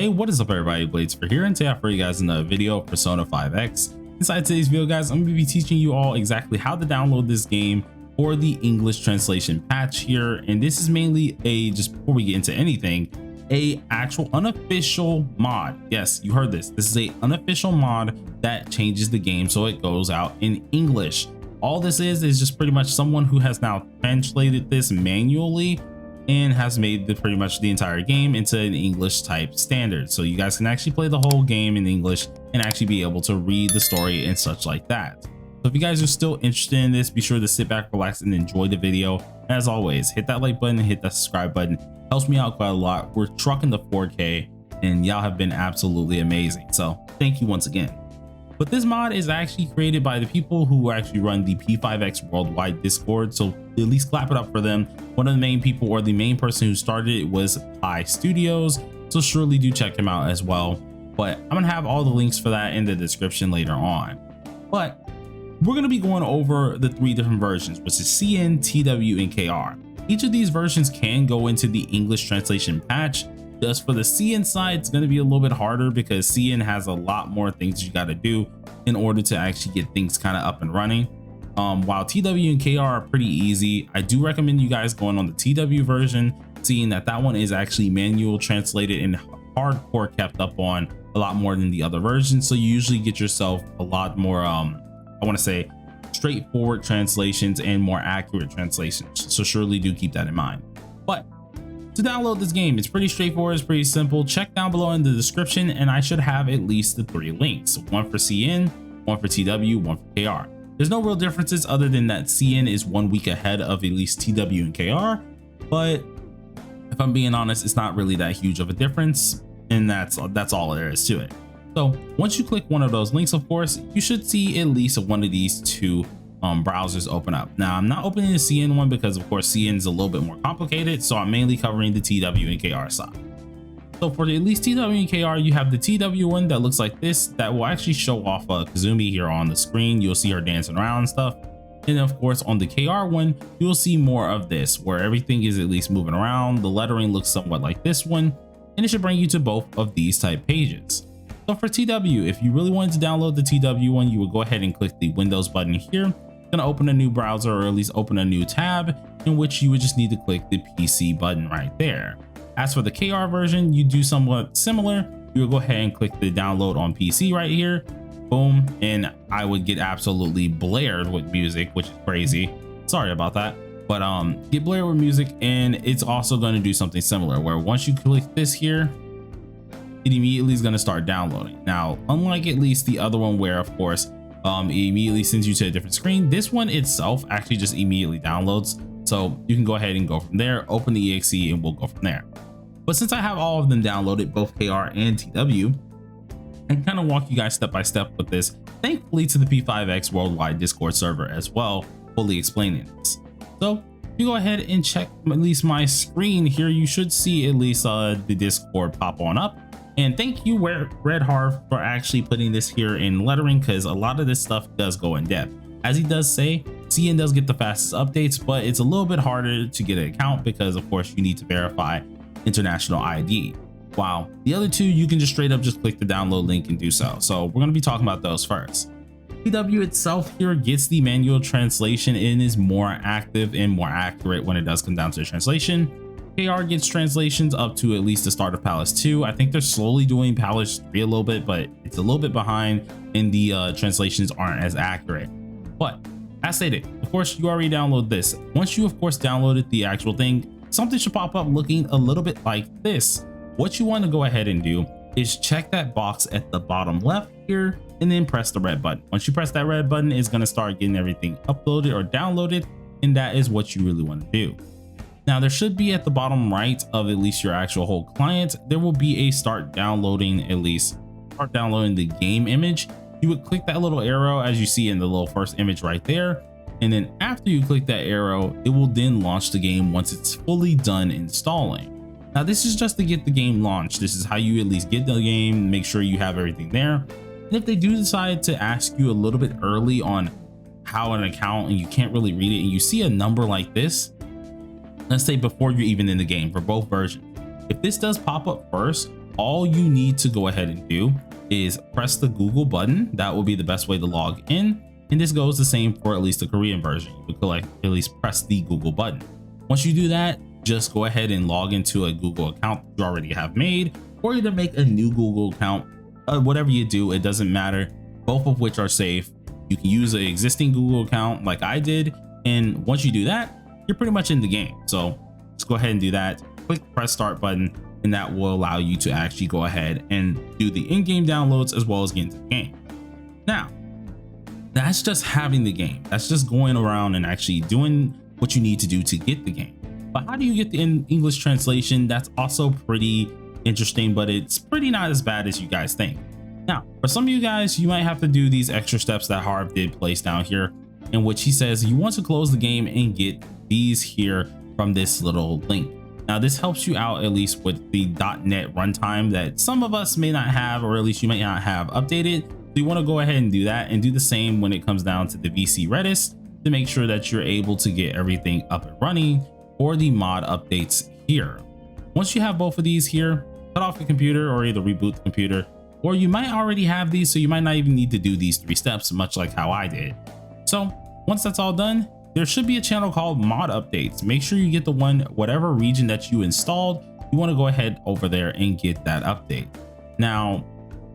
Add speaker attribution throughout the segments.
Speaker 1: Hey, what is up everybody, Blades for here, and today I have for you guys another video of Persona 5X. Inside today's video guys, I'm going to be teaching you all exactly how to download this game for the English translation patch here, and this is mainly just before we get into anything, a actual unofficial mod. Yes, you heard this. This is a unofficial mod that changes the game so it goes out in English. All this is just pretty much someone who has now translated this manually and has made pretty much the entire game into an English type standard, so you guys can actually play the whole game in English and actually be able to read the story and such like that. So if you guys are still interested in this, be sure to sit back, relax, and enjoy the video. As always, hit that like button and hit that subscribe button. Helps me out quite a lot. We're trucking the 4K and y'all have been absolutely amazing, so thank you once again. But this mod is actually created by the people who actually run the P5X worldwide Discord, so at least clap it up for them. One of the main people, or the main person who started it, was Pi Studios, so surely do check him out as well. But I'm gonna have all the links for that in the description later on. But we're gonna be going over the 3 different versions, which is CN, TW, and KR. Each of these versions can go into the English translation patch. Just for the CN side, it's going to be a little bit harder because CN has a lot more things you got to do in order to actually get things kind of up and running. While TW and KR are pretty easy, I do recommend you guys going on the TW version, seeing that one is actually manual translated and hardcore kept up on a lot more than the other versions. So you usually get yourself a lot more, I want to say, straightforward translations and more accurate translations. So surely do keep that in mind. But to download this game, it's pretty straightforward, it's pretty simple. Check down below in the description and I should have at least the 3 links. One for CN, one for TW, one for KR. There's no real differences other than that CN is 1 week ahead of at least TW and KR. But if I'm being honest, it's not really that huge of a difference. And that's all there is to it. So once you click one of those links, of course, you should see at least one of these 2 browsers open up. Now I'm not opening the CN one because of course CN is a little bit more complicated, so I'm mainly covering the TW and KR side. So for at least TW and KR, you have the TW one that looks like this, that will actually show off Kazumi here on the screen. You'll see her dancing around and stuff. And of course on the KR one, you'll see more of this where everything is at least moving around. The lettering looks somewhat like this one, and it should bring you to both of these type pages. So for TW, if you really wanted to download the TW one, you would go ahead and click the Windows button here. Gonna open a new browser, or at least open a new tab, in which you would just need to click the PC button right there. As for the KR version, you do somewhat similar. You will go ahead and click the download on PC right here, boom, and I would get absolutely blared with music, which is crazy. Sorry about that, but get blared with music, and it's also going to do something similar where once you click this here, it immediately is going to start downloading. Now, unlike at least the other one where of course it immediately sends you to a different screen, this one itself actually just immediately downloads, so you can go ahead and go from there, open the exe, and we'll go from there. But since I have all of them downloaded, both KR and TW, I can kind of walk you guys step by step with this, thankfully to the P5X worldwide Discord server as well, fully explaining this. So if you go ahead and check at least my screen here, you should see at least the Discord pop on up. And thank you Red Harv for actually putting this here in lettering, because a lot of this stuff does go in depth. As he does say, CN does get the fastest updates, but it's a little bit harder to get an account because of course you need to verify international ID. While the other 2, you can just straight up just click the download link and do so. So we're going to be talking about those first. TW itself here gets the manual translation and is more active and more accurate when it does come down to the translation. KR gets translations up to at least the start of Palace 2. I think they're slowly doing Palace 3 a little bit, but it's a little bit behind and the translations aren't as accurate. But as stated, of course, you already download this. Once you of course downloaded the actual thing, something should pop up looking a little bit like this. What you want to go ahead and do is check that box at the bottom left here and then press the red button. Once you press that red button, it's going to start getting everything uploaded or downloaded, and that is what you really want to do. Now there should be at the bottom right of at least your actual whole client, there will be a start downloading the game image. You would click that little arrow as you see in the little first image right there. And then after you click that arrow, it will then launch the game once it's fully done installing. Now this is just to get the game launched. This is how you at least get the game, make sure you have everything there. And if they do decide to ask you a little bit early on how an account and you can't really read it and you see a number like this, let's say before you're even in the game for both versions, if this does pop up first, all you need to go ahead and do is press the Google button. That will be the best way to log in. And this goes the same for at least the Korean version. You would at least press the Google button. Once you do that, just go ahead and log into a Google account you already have made, or either make a new Google account. Whatever you do, it doesn't matter. Both of which are safe. You can use an existing Google account like I did. And once you do that, you're pretty much in the game. So just go ahead and do that. Click press start button, and that will allow you to actually go ahead and do the in-game downloads as well as get into the game. Now, that's just having the game. That's just going around and actually doing what you need to do to get the game. But how do you get the English translation? That's also pretty interesting, but it's pretty not as bad as you guys think. Now, for some of you guys, you might have to do these extra steps that Harv did place down here, in which he says you want to close the game and get these here from this little link. Now, this helps you out at least with the .NET runtime that some of us may not have, or at least you might not have updated. So you want to go ahead and do that, and do the same when it comes down to the VC Redis to make sure that you're able to get everything up and running for the mod updates here. Once you have both of these here, cut off the computer or either reboot the computer, or you might already have these, so you might not even need to do these 3 steps, much like how I did. So once that's all done, there should be a channel called mod updates. Make sure you get the one, whatever region that you installed, you want to go ahead over there and get that update. Now,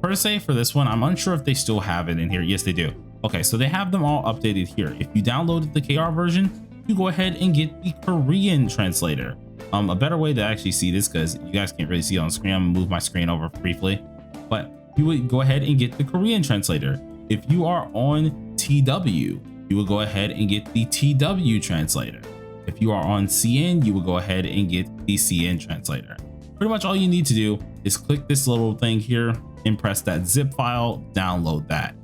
Speaker 1: per se for this one, I'm unsure if they still have it in here. Yes, they do. Okay, so they have them all updated here. If you downloaded the KR version, you go ahead and get the Korean translator. A better way to actually see this, because you guys can't really see it on screen, I'm gonna move my screen over briefly, but you would go ahead and get the Korean translator. If you are on TW, you will go ahead and get the TW translator. If you are on CN, you will go ahead and get the CN translator. Pretty much all you need to do is click this little thing here and press that zip file, download that.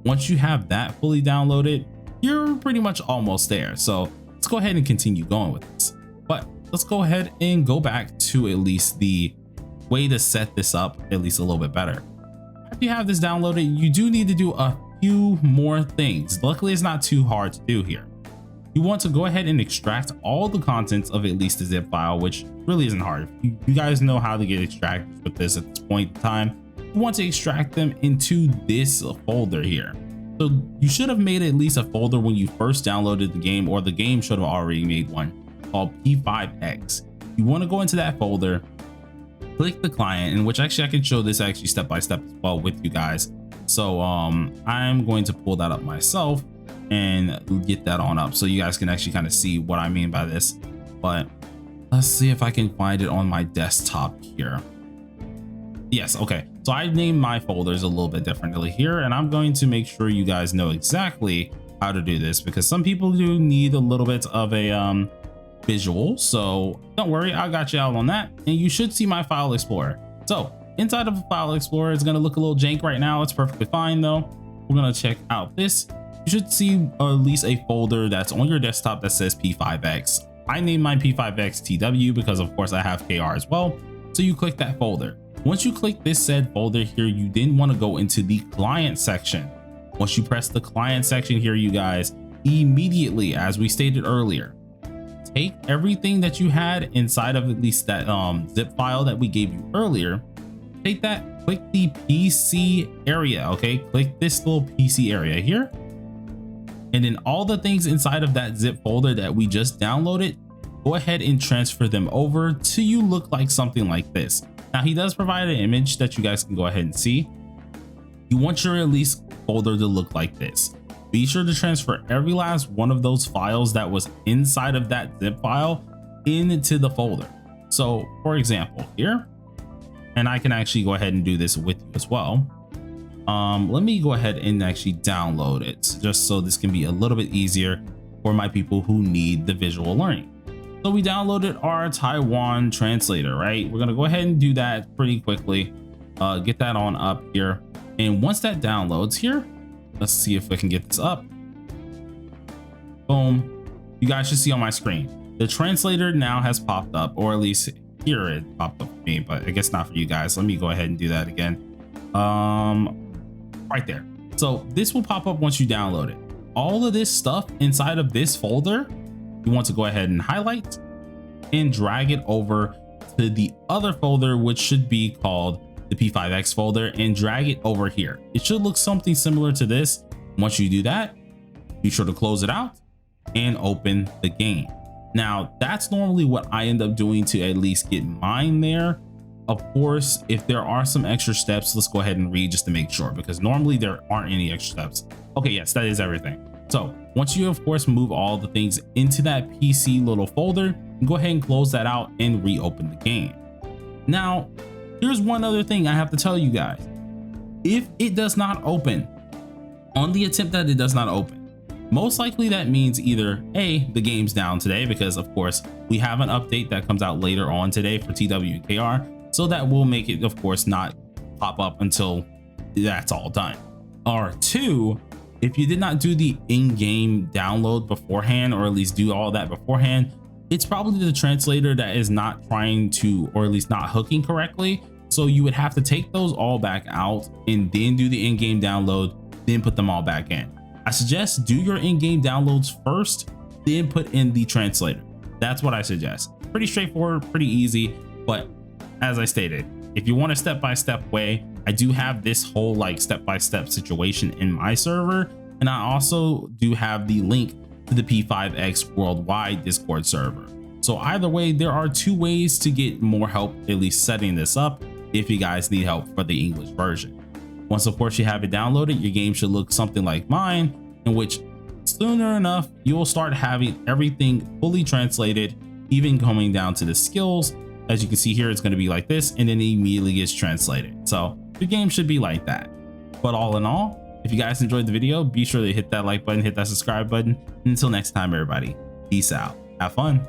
Speaker 1: Once you have that fully downloaded, you're pretty much almost there. So let's go ahead and continue going with this. But let's go ahead and go back to at least the way to set this up at least a little bit better. After you have this downloaded, you do need to do a few more things. Luckily, it's not too hard to do here. You want to go ahead and extract all the contents of at least a zip file, which really isn't hard. You guys know how to get extracted with this at this point in time. You want to extract them into this folder here. So you should have made at least a folder when you first downloaded the game, or the game should have already made one called P5X. You want to go into that folder, click the client, in which actually I can show this actually step by step as well with you guys. So I'm going to pull that up myself and get that on up so you guys can actually kind of see what I mean by this. But let's see if I can find it on my desktop here. Yes, okay. So I named my folders a little bit differently here, and I'm going to make sure you guys know exactly how to do this, because some people do need a little bit of a visual. So don't worry, I got you out on that, and you should see my file explorer. So inside of the file explorer, it's going to look a little jank right now. It's perfectly fine though. We're going to check out this. You should see at least a folder that's on your desktop that says P5X. I named mine P5X TW because of course I have KR as well. So you click that folder. Once you click this said folder here, you then want to go into the client section. Once you press the client section here, you guys, immediately, as we stated earlier, take everything that you had inside of at least that zip file that we gave you earlier, take that, click the PC area, okay? Click this little PC area here. And then all the things inside of that zip folder that we just downloaded, go ahead and transfer them over till you look like something like this. Now he does provide an image that you guys can go ahead and see. You want your release folder to look like this. Be sure to transfer every last one of those files that was inside of that zip file into the folder. So for example here, and I can actually go ahead and do this with you as well. Let me go ahead and actually download it just so this can be a little bit easier for my people who need the visual learning. So we downloaded our Taiwan translator, right? We're gonna go ahead and do that pretty quickly. Get that on up here. And once that downloads here, let's see if I can get this up. Boom. You guys should see on my screen, the translator now has popped up, or at least here it popped up for me, but I guess not for you guys. Let me go ahead and do that again. Right there. So this will pop up once you download it. All of this stuff inside of this folder, you want to go ahead and highlight and drag it over to the other folder, which should be called the P5X folder, and drag it over here. It should look something similar to this. Once you do that, be sure to close it out and open the game. Now, that's normally what I end up doing to at least get mine there. Of course, if there are some extra steps, let's go ahead and read just to make sure, because normally there aren't any extra steps. Okay, yes, that is everything. So once you, of course, move all the things into that PC little folder, go ahead and close that out and reopen the game. Now, here's one other thing I have to tell you guys. If it does not open, on the attempt that it does not open, most likely that means either A, the game's down today, because of course we have an update that comes out later on today for TWKR, so that will make it, of course, not pop up until that's all done. Or two, if you did not do the in-game download beforehand, or at least do all that beforehand, it's probably the translator that is not trying to, or at least not hooking correctly. So you would have to take those all back out and then do the in-game download, then put them all back in. I suggest do your in-game downloads first, then put in the translator. That's what I suggest. Pretty straightforward, pretty easy. But as I stated, if you want a step-by-step way, I do have this whole like step-by-step situation in my server. And I also do have the link to the P5X worldwide Discord server. So either way, there are two ways to get more help, at least setting this up, if you guys need help for the English version. Once of course you have it downloaded, your game should look something like mine, in which sooner enough you will start having everything fully translated, even coming down to the skills. As you can see here, it's going to be like this, and then it immediately gets translated. So your game should be like that. But all in all, if you guys enjoyed the video, be sure to hit that like button, hit that subscribe button, and until next time, everybody, peace out, have fun.